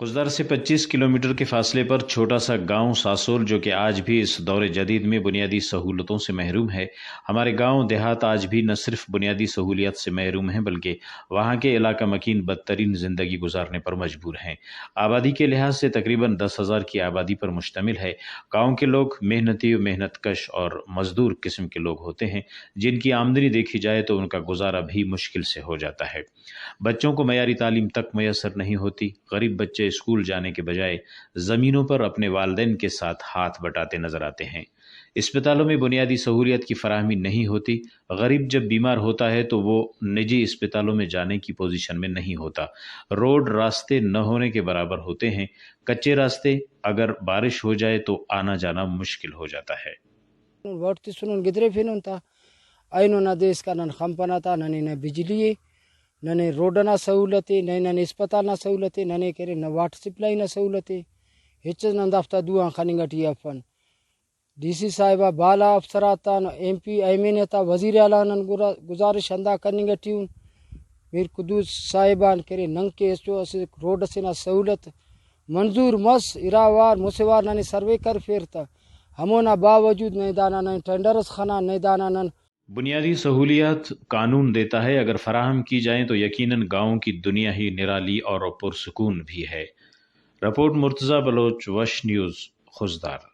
खुजदार से 25 किलोमीटर के फासले पर छोटा सा गांव सासोल, जो कि आज भी इस दौर जदीद में बुनियादी सहूलतों से महरूम है। हमारे गांव देहात आज भी न सिर्फ बुनियादी सहूलियत से महरूम हैं, बल्कि वहां के इलाका मकीन बदतरीन ज़िंदगी गुजारने पर मजबूर हैं। आबादी के लिहाज से तकरीबन 10,000 की आबादी पर मुश्तमिल है। गाँव के लोग मेहनती, मेहनत कश और मजदूर किस्म के लोग होते हैं, जिनकी आमदनी देखी जाए तो उनका गुजारा भी मुश्किल से हो जाता है। बच्चों को मयारी तालीम तक मैसर नहीं होती। गरीब बच्चे स्कूल जाने के बजाय ज़मीनों पर अपने वालिदैन के साथ हाथ बटाते नजर आते हैं। अस्पतालों में बुनियादी सहूलियत की फराहमी नहीं होती। गरीब जब बीमार होता है तो वो निजी अस्पतालों में जाने की पोजीशन में नहीं होता। रोड रास्ते न होने के बराबर होते हैं। कच्चे रास्ते, अगर बारिश हो जाए तो आना जाना मुश्किल हो जाता है। ayno na desh kanan khampanata nani na bijli nani rodana sahulati nani अस्पताल sahulati nani kere na water supply na sahulati hechas nan dafta duan khaningati afan DC साहिबा बाला अफसराता एमपी एमएनएता वजीर आला नन गुजारिश अंदा करने ट्यून मीर कुदूस साहिबान करे नंग के रोड से ना सहूलत मंजूर मस इरावार मुसेवार नानी सर्वे कर फेरता हमोना बावजूद नहीं दाना नहीं टेंडर्स खाना नहीं दाना नन। बुनियादी सहूलियात कानून देता है, अगर फराहम की जाएं तो यकीनन गाँव की दुनिया ही निराली और पुरसुकून भी है। रिपोर्ट मुर्तज़ा बलोच, वश न्यूज़, खुजदार।